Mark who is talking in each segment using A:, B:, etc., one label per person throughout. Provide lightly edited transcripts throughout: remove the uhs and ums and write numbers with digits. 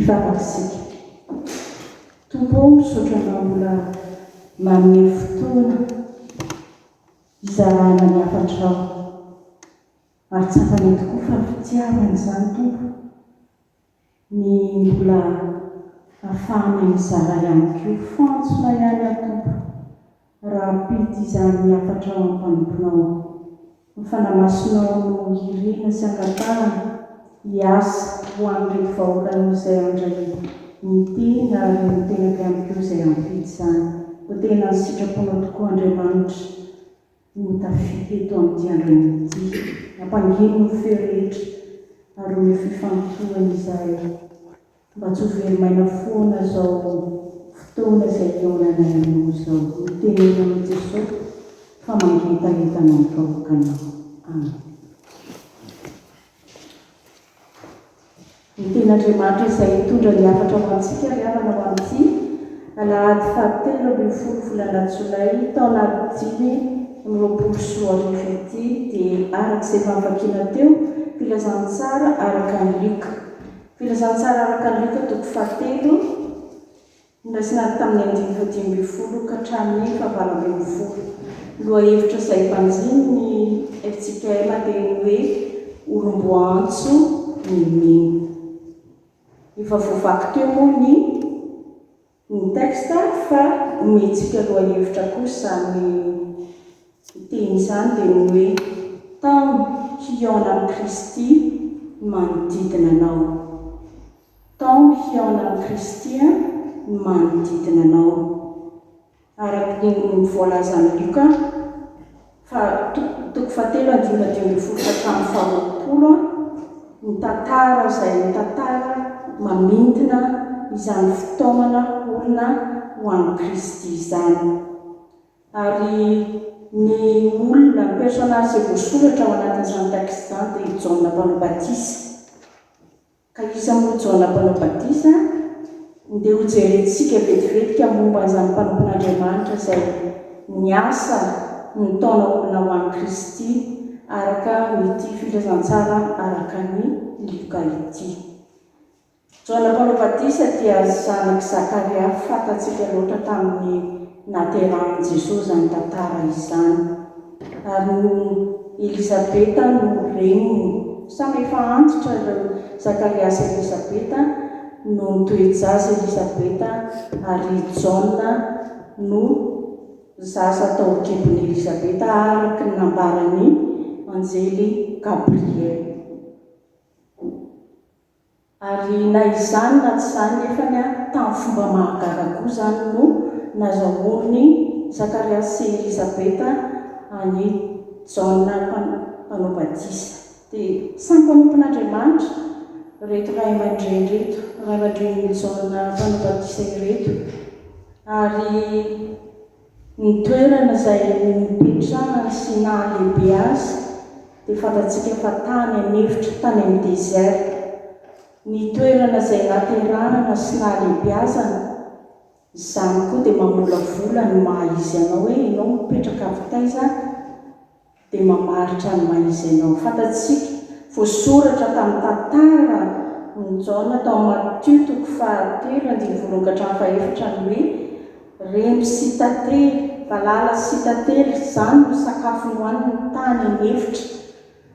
A: hivavaksika. Tompo misotranao mbola manome fotoana izarana ny afatrao ary tsy afanety koa fa fitiavana izany tompo ny mbola ahafahana mizara ihany koa fantsona ihany atompo raha pity izany afatrao ampanomponao mifanamasinao no hirina sy angatahana hiasa ho amin'ireo vahoakano izay andray miteny ary mitenaka ihany koa izay ampity izany ho tena ny sitraponao tokoa Andriamanitra no tafika eto amin'ity andron'ity ampangino ny feo rehetra ary ny fifantohana izay mba tsy ho verimaina foana zao fotoana izay eonana ianao zao mitenena amin'i Jesosy fa mangentanentana ny vahoakanao. Amen. Ny ten'Andriamanitra izay hitondra ny hafatra ho antsika ry havana ho amin'ity alahady 7 volana Jolay taona 2024 ity dia arak'izay fanvakiana teo filazantsara araka ny Luka. Filazantsara araka ny Luka toko 7 niraisina tamin'ny 5 ka hatramin'ny 9 lohahevitra izay mpanjiny ny FJKM dia hoe olomboantso ny mino. Efa voavaky teo moa ny texte fa ometsika lohahevitra kosa ny teny izany dia ny hoe tao hiaona amin'ny Kristy manodidina anao. Tao hiaona amin'ny Kristy manodidina anao. Araka ny voalazan'ny Luka fa toko 7 ny tantara izay tantara mamindina izany fitaomana olona ho an'ny Kristy izany. Ary ny olona ny personazy izay voasoratra ao anatin'izany texte izany dia Jaona mpanao batisa. Ka iza moa Jaona mpanao batisa dia ho jerentsika vetivetika momba izany mpanompon'Andriamanitra izay niasa nitaona olona ho an'ny Kristy araka n'ity filazantsara araka ny Luka ity. Jaona mpanao batisa dia zanaky Zakaria fantatsika loatra tamin'ny naterahan'i Jesosy izany tantara izany. Ary Elisabeta no reniny samy efa antitra Zakaria sy Elisabeta no nitoejaza Elisabeta ary Jaona no zaza tao kibon'i Elisabeta araka ny nambarany anjely Gabriel. Ary na izany na tsy izany nefany tamin'ny fomba mahagaga koa izany no nazahoany Zakaria sy Elisabeta any Jaona mpanao batisa. Dia samy mpanompon'Andriamanitra reto ray aman-dreny reto, ray aman-dreny Jaona mpanao batisa ireto. Ary ny toerana izay nipetrahany sy nahalehibe azy dia fantatsika fa tany anefitra tany amin'ny désert. Ny toerana izay naterahana sy nahalehibe azany izany koa dia mamolavola ny maha izy anao hoe ianao mipetraka avitaiza dia mamaritra ny maha izy anao. Fantatsika voasoratra tamin'ny tantara ny Jaona tao Matthieu toko 7:1-4 ny hoe remby sy tantely valala sy tantely izany no sakafo nohaniny tany anefitra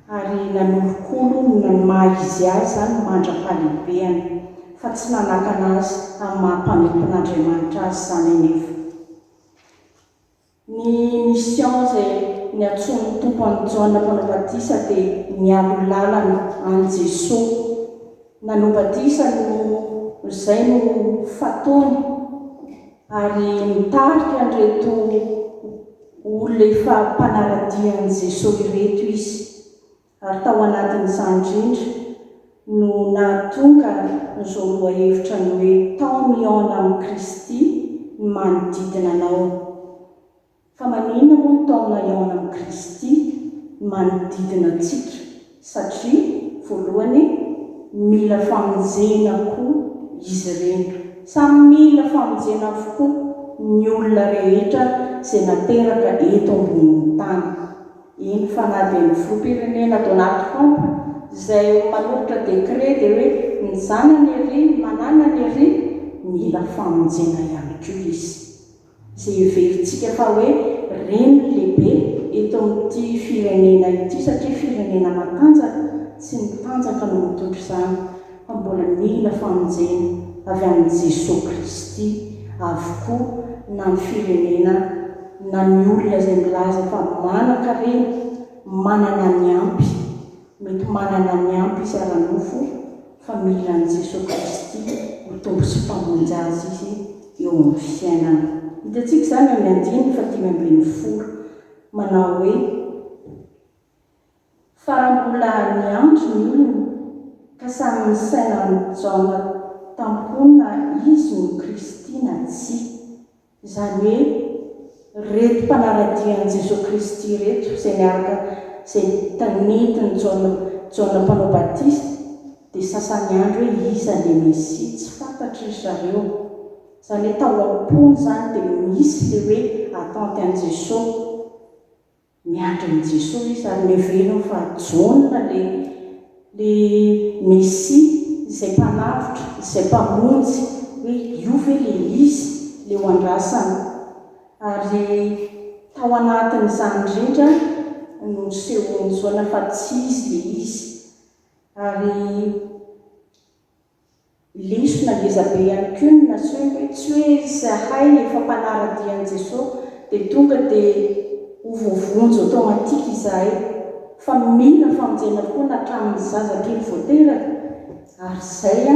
A: ary nanolokolo na maha izy azy izany mandra-pahalehibeny fa tsy nanakana azy amin'ny maha-mpanompon'Andriamanitra azy izany anefa. Ny mission izay niantson'ny tompo an'i Jaona mpanao batisa dia nialo lalana an'i Jesosy. Nanao batisa no izay no fataony ary mitarika an'ireto olona efa mpanaradian'i Jesosy ireto izy. Ary tao anatin'izany indrindra no nahatonga izao lohahevitra ny hoe tao miaona amin'ny Kristy manodidina anao. Fa maninona moa no tao miaona amin'ny Kristy manodidina antsika? Satria voalohany mila famonjena koa izy ireny. Samy mila famonjena avokoa ny olona rehetra izay nateraka eto ambonin'ny tany. Iny fa na dia ny filoham-pirenena Donald Trump izay manolotra dekret dia hoe ny zanany ery mananany ery mila famonjena ihany koa izy izay heverintsika fa hoe reny lehibe eto amin'ity firenena ity satria firenena matanjaka tsy mitanjaka no mitondro izany fa mbola mila famonjena avy amin'ny Jesosy Kristy avokoa na ny firenena na ny olona izay milaza fa manan-karena manana ny ampy mety manana ny ampy izy ara-nofo fa mila ny Jesosy Kristy ho tombo sy mpamonjy azy izy eo amin'ny fiainana. Hitantsika izany amin'ny 5:10 manao hoe fa mbola niandro ny olona ka samy nisaina mijaona tampona izy no Kristy na tsy. Izany hoe reto mpanaradian'i Jesosy Kristy reto izay niaraka izay tanetiny Jaona mpanao batisa dia sasany andro hoe iza ilay Mesia tsy fantatry zareo. Izany hoe tao am-pony izany dia misy ilay hoe atanty an'i Jesosy miandry an'i Jesosy izy ary miheverina fa Jaona ilay Mesia izay mpanavitra izay mpamonjy hoe io ve ilay izy ilay ho andrasana. Ary tao anatin'izany rehetra no sehon'ny Jaona fa tsy izy ilay izy. Ary lesona ngezabe ihany koa ny nasony hoe tsy hoe zahay efa mpanaradian'i Jesosy dia tonga dia ho voavonjy automatika izahay fa mila famonjena koa natramin'ny zazakely voateraka. Ary izay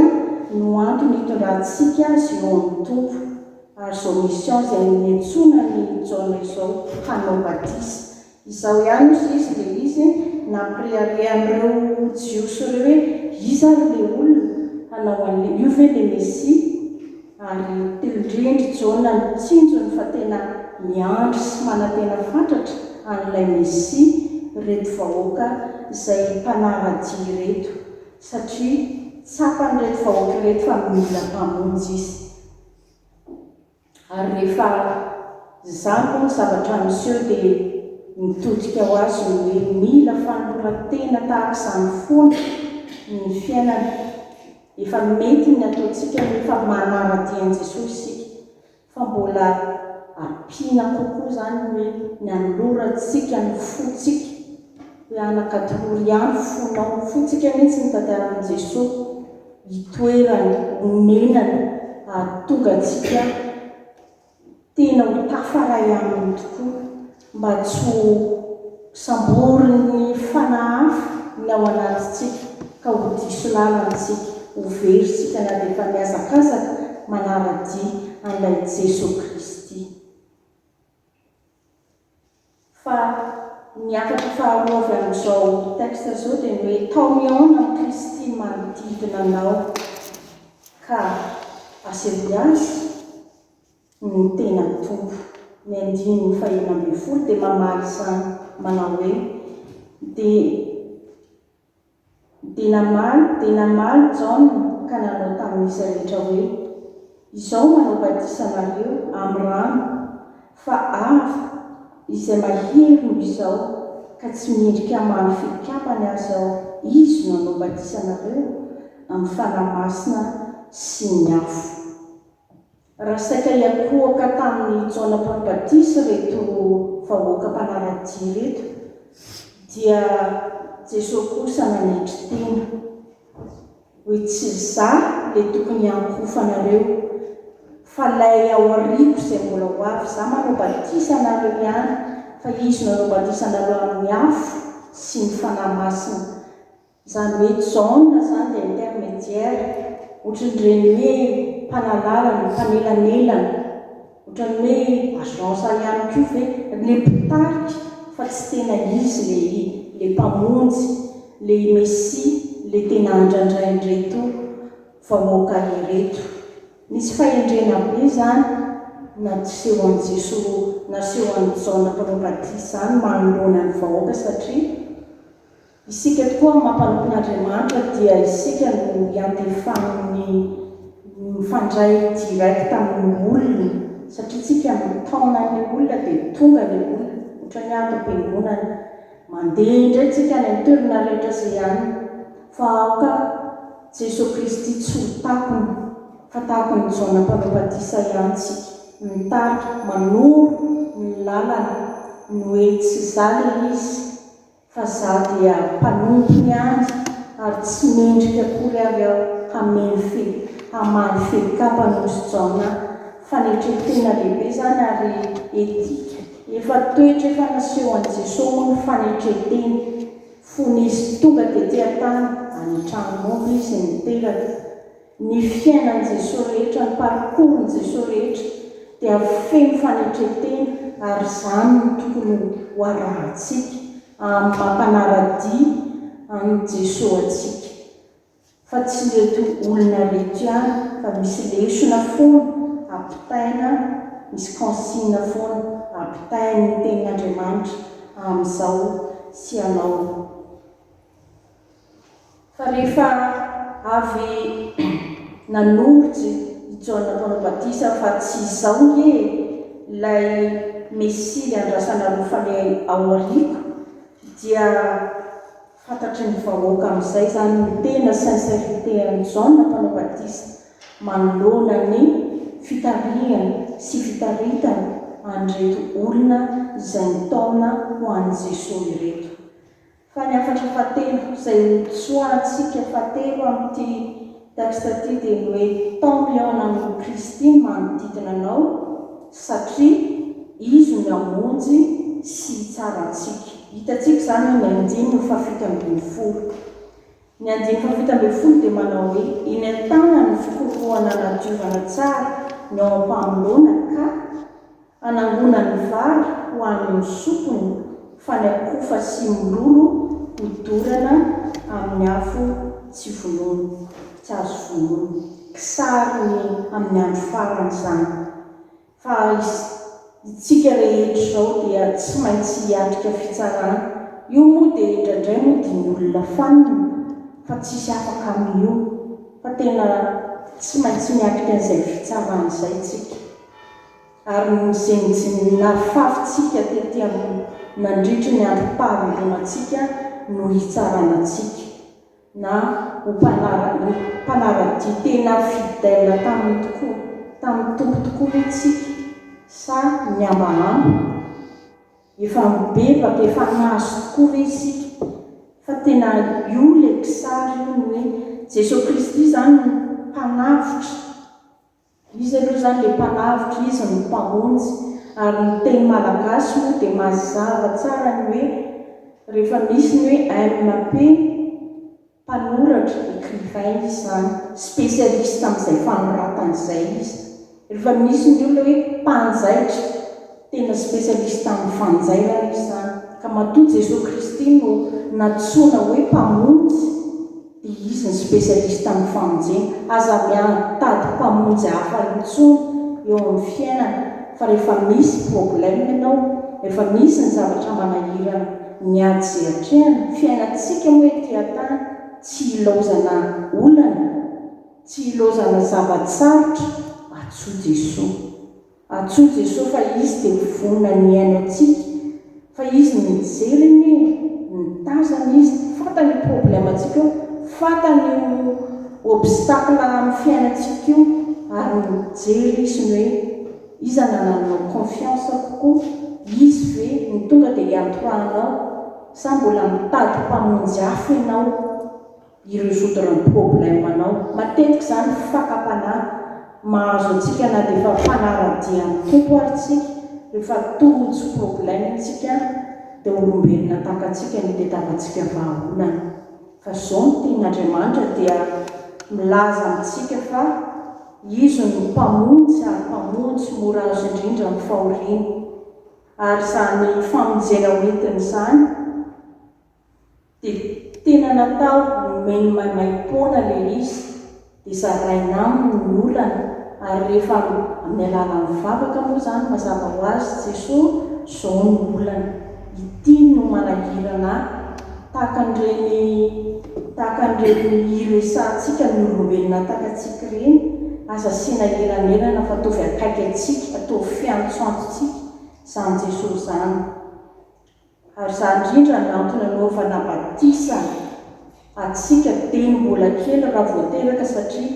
A: no antony hitondrantsika azy eo amin'ny tompo. Ary izao mission izay niantsona ny Jaona izao hanao batisa izao ihany izy dia izy nampireare amin'ireo jiosy ireo hoe iza ilay olona hanao an'ilay io ve ilay Mesia. Ary tendrendry Jaona mitsinjony fa tena miandry sy manantena fatratra an'ilay Mesia reto vahoaka izay mpanarady reto satria tsapany reto vahoaka reto fa mila mpamonjy izy. Ary rehefa izany koa ny zavatra miseho dia mitodika ho azy hoe mila fanoratena tahaka izany foana ny fiainana. Efa mety ny ataontsika rehefa manarady an'i Jesosy isika fa mbola ampiana kokoa izany hoe ny anorantsika ny fontsika hoe anakatolory ihany fonao ny fontsika mihitsy ny tantaran'i Jesosy hitoerany honenany ahatonga antsika tena ho tafaray aminy tokoa mba tsy ho samboriny fanahafa ny ao anatintsika ka ho diso lalantsika ho veritsika na dia efa miazakazaka manarady an'ilay Jesosy Kristy. Fa ny afatra faharoa avy amin'izao texte izao dia ny hoe tao miaona amin'ny Kristy manodidina anao ka aseho azy ny tena tompo. Ny 5:11 dia mamaly izany manao hoe dia namaly Jaona ka nanao tamin'izy rehetra hoe izao manao batisa anareo amin'ny rano fa avy izay mahery noho izao ka tsy miendrika mamy fikapany azy aho izy no nanao batisa anareo amin'ny fanahy masina sy ny afo. Raha saika hiakohaka tamin'ny Jaona mpanao batisa reto vahoaka mpanarady reto dia Jesosy kosa nanendry tena hoe tsy izaho ilay tokony hiankofa anareo fa ilay ao arivo izay mbola ho avy. Izaho manao batisa anareo ihany fa izy nanao batisa anareo amin'ny afo sy ny fanahy masina. Izany hoe Jaona izany dia intermédiaire ohatran'ireny hoe mpanalala mpanelanelana ohatran'ny hoe agence ihany koa ve ilay mpitarika fa tsy tena izy ilay mpamonjy ilay Mesia ilay tena andraindraindreto vahoaka ireto. Nisy fahendrena be izany naseho an'i Jesosy naseho an'i Jaona mpanao batisa izany manoloana ny vahoaka satria isika tokoa mampanompy Andriamanitra dia isika no hiantefan'ny mifandray direct amin'ny olona satria tsika mitaona ny olona dia tonga ny olona ohatran'ny am-piangonana mandeha indray tsika any amin'ny toerana rehetra izay ihany fa aoka Jesosy Kristy tsy ho takony fa takony Jaona Mpanabatisa ihantsika mitarika manoro ny lalana ny hoe tsy zaly izy fa za dia mpanompony ihany ary tsy mendrika akory avy aho hamany felikapa nosy Jaona fanetretena lehibe zany ary etika efa toetra efa naseho an Jesosy moa ny fanetreteny fony izy tonga dia ty-tany anitranonomby izy miteraka ny fiainan Jesosy rehetra ny parcours ny Jesosy rehetra dia feno fanetreteny ary zany no tokony ho arahantsika amin'ny mampanara-dia amin'ny Jesosy atsika fa tsy reto olona rehetra ihany fa misy lesona foana ampitaina misy consigne foana ampitainy ny tenin'Andriamanitra amin'izao sy anao fa rehefa avy nanorotsy Jaona Mpanabatisa fa tsy izao nge ilay Mesia andrasana rofany ao ariko dia fantatry ny vahoaka amin'izay zany ny tena sincérité ny Jaona Mpanabatisa manoloana ny fitarihana sy fitaritana an'ireto olona izay nitaona ho an'i Jesosy ireto. Fa ny afatra fahatelo izay tsoahantsika fahatelo amin'ity texte ty dia ny hoe tombiana amin'ny Kristy manodidina anao satria izy no hamonjy sy hitsara antsika. Hitantsika zany ny 9:140. Ny 9:140 dia manao hoe iny an-tana ny fikorohana nadiovana tsara ny ao am-pamonoana ka anangona ny vary ho amin'ny sopony fa ny akofa sy mololo hodorana amin'ny afo tsy vonono tsy azo vonono kisary ny amin'ny andro farany zany fa itsika rehetra zao dia tsy maintsy hiatrika fitsarana io moa dia indraindray moa dia ny olona fanina fa tsisy afaka amin'io fa tena tsy maintsy miatrika an'izay fitsarana izay tsika ary ny nafafintsika tety amin'ny nandritra ny androm-pahavelonantsika no hitsaranatsika na ho mpanara-dia tena fidèle tamin'ny tompo tokoa itsika sa ny ambahamba efa mibebaka efa nazo tokoa isika fa tena io le kisary io ny hoe Jesosy Kristy zany ny mpanavotra izy aloha zany le mpanavotra izy ny mpamonjy ary ny teny malagasy moa dia mazava tsara ny hoe rehefa misy ny hoe MP mpanoratra écrivain izy zany spécialiste amin'izay fanoratana izay izy rehefa misy ny olona hoe mpanjaitra tena spécialiste amin'ny fanjairana izy zany ka matoa Jesosy Kristy no natsoina hoe mpamonjy dia izy ny spécialiste amin'ny famonjena aza miatady mpamonjy hafa intsony eo amin'ny fiainana fa rehefa misy problème ianao rehefa misy ny zavatra manahirana ny ady izay hatrehana fiainantsika moa ety an-tany tsy ilaozana olana tsy ilaozana zavatsarotra atsoa Jesosy fa izy dia vonona ny aino atsika fa izy mijery ny mitazana izy fantany problème atsika fantany obstacle amin'ny fiainantsika io ary mijery izy ny hoe iza nananao confiance kokoa izy ve ny tonga dia hiantoranao sa mbola mitady mpamonjy hafa ianao hiresoudre ny problème anao matetika zany fakapanahy mahazo atsika na dia efa mpanara-dia amin'ny tompo ary tsika rehefa tojo problème itsika dia olombelona takatsika ny tetavantsika vahaolana fa zao ny tenin'Andriamanitra dia milaza amintsika fa izy no mpamonjy ary mpamonjy mora azo indrindra amin'ny fahoriana ary zany famonjena hoentiny zany dia tena natao nomeny maimai-poana le izy dia zaraina aminy ny olana ary rehefa amin'ny alalan'ny vavaka moa zany mazava ho azy Jesosy zao ny olana ity no manahirana tahaka an'ireny iresantsika ny olombelona takatsika ireny aza sina eranelana fa ataovy akaiky atsika ataovy fiantsoantsika zany Jesosy zany ary zany indrindra ny antony anaovana batisa atsika dia mbola kely raha voateraka satria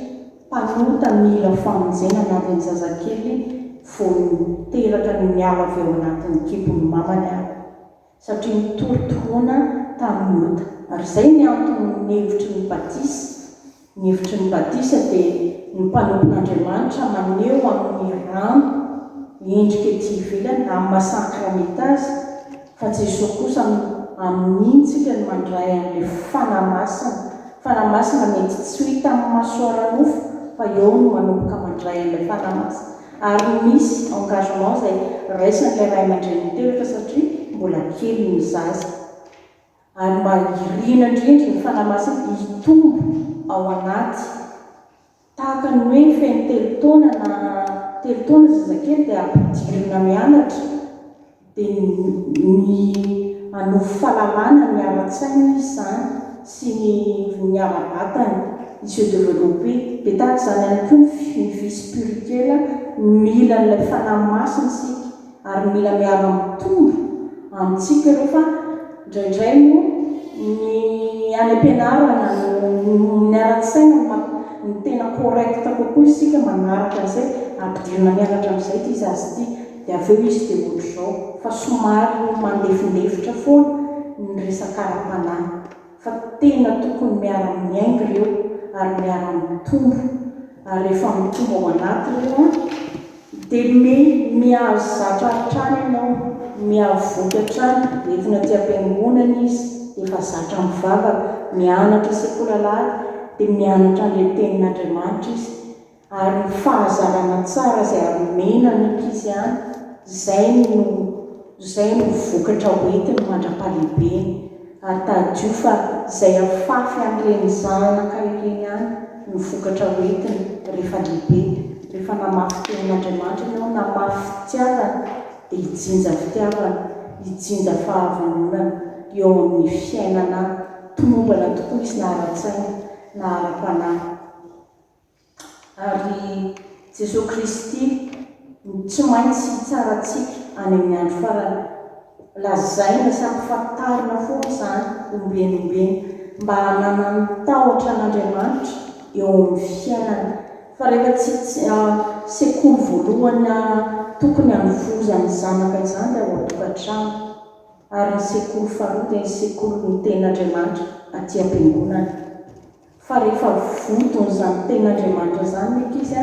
A: mpanota mila famonjena anatin'ny zazakely vao teraka ny miala avy eo anatin'ny kibon'ny mamany ary satria mitoritoana tamin'ny ota. Ary izay ny antony ny hevitry ny batisa. Ny hevitry ny batisa dia ny mpanompon'Andriamanitra maneho amin'ny rano endrika ety ivelany amin'ny maha-sakramenta azy, fa Jesosy kosa amin'intsika ny mandray an'ilay fanamasina mety tsy ho hita amin'ny maso ara-nofo fa eo no manomboka mandray an'ilay fanamasina. Ary misy engagement izay raisan'ilay ray aman-dreny teraka satria mbola kely ny zaza. Ary mahirina indrindra ny fanamasina hitombo ao anaty tahaka ny hoe feno telotaona zazakely dia ampidirina mianatra dia ny hanofo fahalalana ny ara-tsaina izy izany sy ny ara-batany ny se développer. Dia tahaka izany ihany koa ny vie spirituelle mila n'ilay fanamasina isika ary mila miara mitombo amintsika ireo fa indraindray moa ny any am-pianarana ny ara-tsaina ny tena correcte kokoa isika manaraka an'izay ampidirina mianatra amin'izay ty zazy ity dia avy eo izy dia ohatr'izao fa somary mandefindefitra foana ny resaka ara-panahy fa tena tokony miara-miainga ireo ary miara-mitombo. Ary rehefa mitombo ao anaty ireo dia mihazo zatra hatrany ianao, mihavoky hatrany entina ty am-piangonana izy dia efa zatra mivavaka, mianatra sekolalahady dia mianatra an'ilay tenin'Andriamanitra izy ary ny fahazarana tsara izay aromena ny ankizy any izay no vokatra hoentiny mandra-pahalehibeny. Ary tadio fa izay afafy amin'ireny zanaka ireny any no vokatra hoentiny rehefa lehibe. Rehefa namafy tenin'Andriamanitra ianao, namafy fitiavana dia hijinja fitiavana, hijinja fahavalonana eo amin'ny fiainana tomombana tokoa izy na ara-tsaina na ara-panahy. Ary Jesosy Kristy tsy maintsy hitsarantsika any amin'ny andro farany. Lazaina sy ampifantarina foana izany ombenombeny mba hanana ny tahotra an'Andriamanitra eo amin'ny fiainana. Fa rehefa sekoly voalohany tokony hanovozany zanaka izany dia ao an-tokantrano, ary ny sekoly faharoa dia ny sekoly ny tenin'Andriamanitra aty am-piangonana. Fa rehefa votony izany tenin'Andriamanitra izany ny ankizy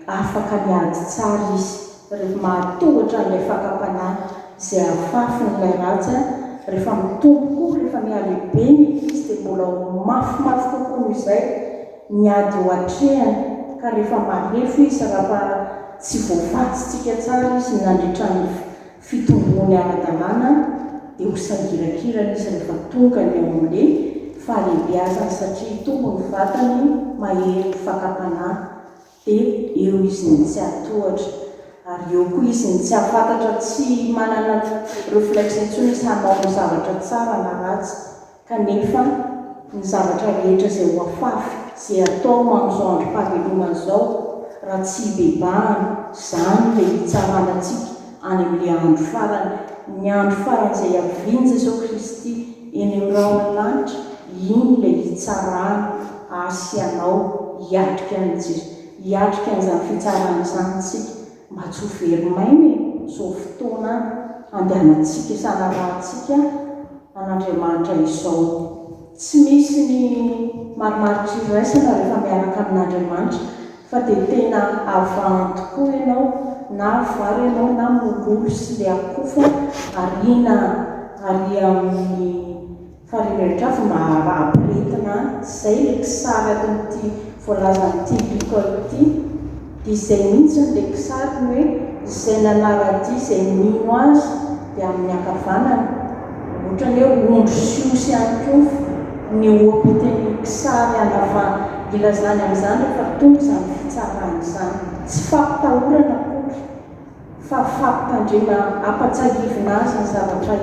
A: afaka miady tsara izy rehefa mahatohatra n'ilay fakam-panahy izay afafy n'ilay ratsy. Rehefa mitombo koa, rehefa mialehibe ny ankizy dia mbola mafimafy kokoa noho izay miady ho hatrehany. Ka rehefa marefo izy raha tsy voafatsitsika tsara izy nandritra ny fitomboany ara-dalàna dia ho sangirakirana izy rehefa tonga ny eo amin'ilay fahalehibeazany satria tombo ny vatany mahery ny fakam-panahy dia eo izy ny tsy hatohatra. Ary eo koa izy ny tsy hafantatra, tsy manana réflexe intsony izy hanao ny zavatra tsara na ratsy, kanefa ny zavatra rehetra izay ho afafy izay atao amin'izao androm-pahavelomana izao raha tsy hibebahana izany ilay hitsaranantsika any amin'ilay andro farany. Ny andro farany izay haviany Jesosy Kristy eny amin'ny raholanitra, iny ilay hitsarana asy ianao hiatrika an'izany fitsarana izany tsika mba tsy ho very maina izao fotoana andehanantsika sanarahantsika an'Andriamanitra izao. Tsy misy ny marimaritra iraisana rehefa miaraka amin'Andriamanitra fa dia tena avanto tokoa ianao na vary ianao na mololo sy ilay akofa ariana ary amin'ny farirehetra mba ampirehetina izay ilay kisary ato amin'ity voalazan'ity bikôly ity. Dia izay mihitsy ilay kisary hoe izay nanara-dia izay mino azy dia amin'ny ankavanana ohatran'ny hoe ondro siosy ihany koa ny oapeteny kisary anavana ilazany amin'izany rehefa tonga izany fitsarana izany. Tsy fampitahorana akory fa fampitandrema ampatsahivina azy ny zavatra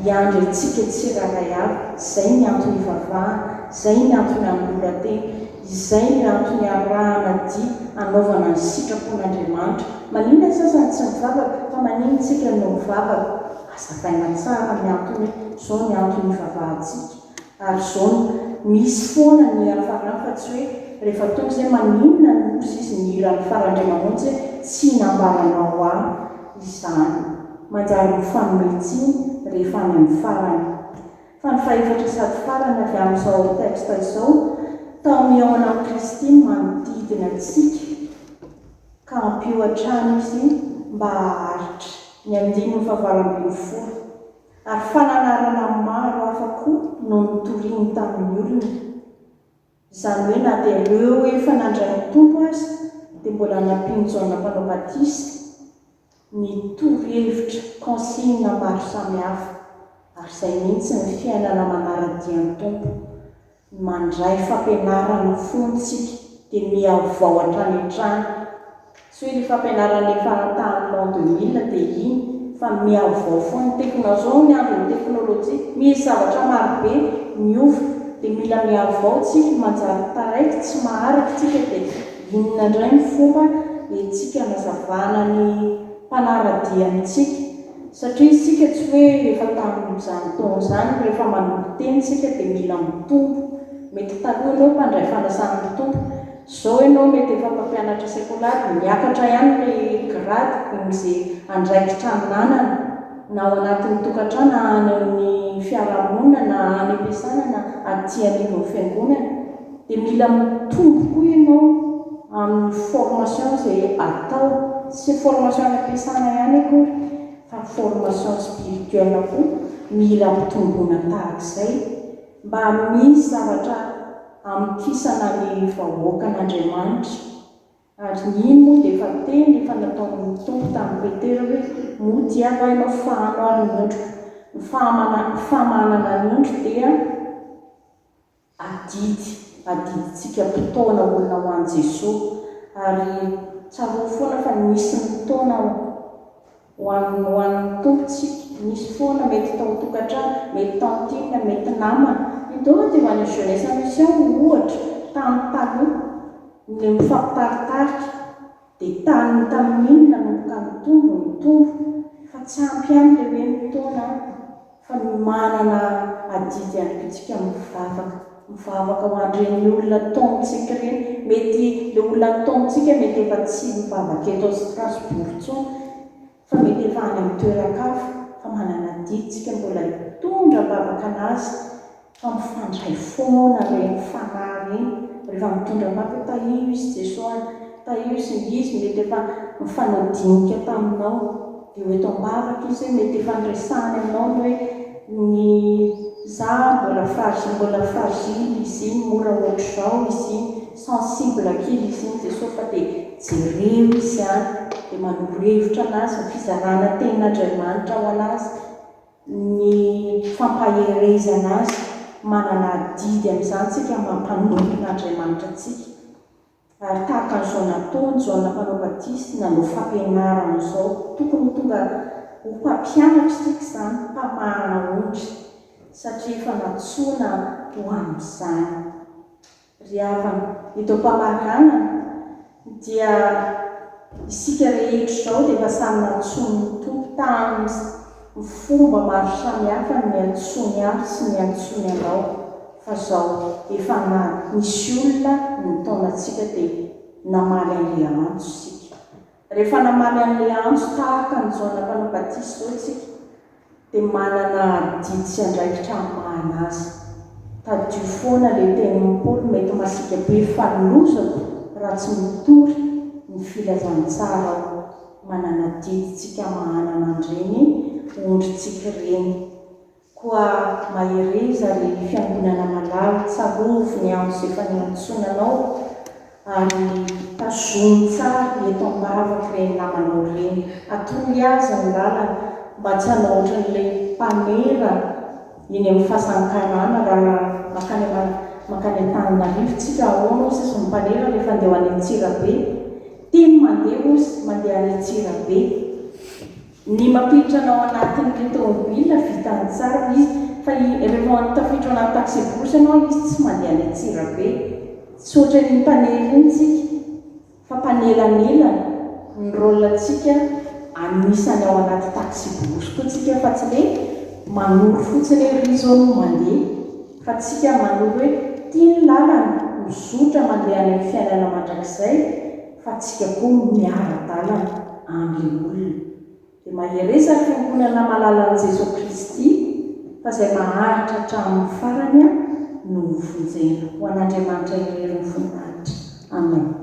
A: hiandry antsika tsirairay avy. Izay ny antony ivavahana, izay ny antony hanolora-tena, izay ny antony arahana dia anaovana ny sitrapon'Andriamanitra. Maninona sasany tsy mivavaka fa maninona tsika no mivavaka azafaina tsara miantony zao ny antony ivavahantsika ary zao misy foana ny arafarana fa tsy hoe rehefa tonga izay maninona ny osy izy ny irany farandray mamonjy tsy nambaranao aho izany manjary mifanometsiny rehefa any amin'ny farany fa ny faefatra sady farany avy amin'izao texte izao tao miaona amin'ny Kristy manodidina antsika ka ampio hatrany izy mba haharitra ny 5:20 ary fananarana maro hafa koa no nitoriany tamin'ny olona izany hoe na dia eo efa nandray ny tompo azy dia mbola nampiany Jaona mpanao batisa ny torohevitra consigne maro samihafa ary izay mihitsy ny fiainana manara-dia ny tompo mandray fampianarana fontsika dia miavao hatrany hatrany tsy hoe ny fampianarana efa tamin'ny l'an 2000 dia iny fa miavao foana teknozao ny andro ny teknôlôjia misy zavatra marobe miova dia mila miavao tsika manjary taraiky tsy maharaka tsika dia inona indray ny fomba etsika nazavana ny mpanaradia amintsika satria isika tsy hoe efa tamin'izany taona izany rehefa manompo teny tsika dia mila mitombo mety taloha ianao mpandray fanasan'ny tompo zao ianao mety efa mpampianatra sekolary miakatra ihany ny grady izay andraikitra aminanana na ao anatin'ny tokantrano na any amin'ny fiarahamonina na any am-piasana na aty anivon'ny fiangonana dia mila mitombo koa ianao amin'ny formation izay atao tsy formation any am-piasana ihany akory fa formation spirituelle koa mila mitombona tahak'izay mba misy zavatra amikisana ny vahoakan'Andriamanitra ary iny moa dia efa teny efa nataon'ny tompo tamin'ny Petera hoe moa dia vainao fahanao ary ny ondro ny fahamanana ny ondro dia adiditsika mpitaona olona ho an'i Jesosy ary tsaro foana fa nisy mpitaona ho an'ny tompontsika misy foana mety tao tokantrano mety tantinina mety namana idao dia ho an'ny jeunesse mission ohatra tamin'ny taloha ny mifampitaritarika dia tamin'inona nomboka ny tombo fa tsy ampy ihany ilay hoe mitaona fa manana adidy ihany koa tsika mivavaka ho an'ireny olona taontsika ireny mety ilay olona taontsika mety efa tsy mivavaka eto Strasbourg intsony fa mety efa any amin'ny toeran-kafa fa manana adidy tsika mbola hitondra bavaka anazy fa mifandray foana ireny fanahy ireny rehefa mitondra bavaka tahio izy Jesosy tahio izy izy mety efa mifanodinika taminao dia ho eto am-bavaka izy mety efa niresahany aminao hoe ny za mbola fragile izy iny mora ohatr'izao izy iny sensible kely izy iny Jesosy fa dia jereo izy any dia manoro-hevitra anazy ny fizarana tenin'Andriamanitra ho anazy ny fampaherezana azy manana adidy amin'izany tsika mampanomina Andriamanitra antsika ary tahaka an'izao nataony Jaona mpanao batisa nanao fampianarana izao tokony tonga ho mpampianatra tsika izany mpamahana ondry satria efa natsoina ho amin'izany ry havana eto mpamaranana dia isika rehetra izao dia efa samy natsoiny tompo tamin'ny fomba maro samihafa ny antsony ahy sy ny antsony anao fa zao efa misy olona nitaona antsika dia namaly an'ilay antso isika rehefa namaly an'ilay antso tahaka ny Jaona mpanao batisa zao tsika dia manana adidy sy andraikitra mahana azy tadio foana ilay tenin'ny Paoly mety masika be fanolozako raha tsy mitory ny filazantsara manana adidy tsika mahanana an'ireny ondritsika ireny koa mahereza ry fiangonana malala tsarovo ny andro izay efa niantsonanao ary tazony tsara eto am-bavaka ireny namanao ireny atoy azy ny lalana mba tsy hanao ohatran'ilay mpanera iny amin'ny fahasankarana raha makany Antananarivo tsika ahoana ozy sy mpanera rehefa andeha any Antsirabe tia mandeha ozy mandeha any Antsirabe ny mampiditra anao anatin'ny tômôbila vitany tsara izy fa rehefa tafiditra anaty taxi bus ianao izy tsy mandeha any Antsirabe tsy ohatran'ny mpanera iny tsika fa mpanelanelana ny rôle antsika anisany ao anaty taksibolosy koa tsika fa tsy hoe manoro fotsiny hoe ry zao no mandeha fa tsika manoro hoe tia ny lalana mizotra mandeha any amin'ny fiainana mandrakizay fa tsika koa miara-dalana amin'ny olona dia maheresaka fiangonana malala an'i Jesosy Kristy fa izay maharitra hatramin'ny farany no vonjena ho an'Andriamanitra irery ny voninahitra. Amen.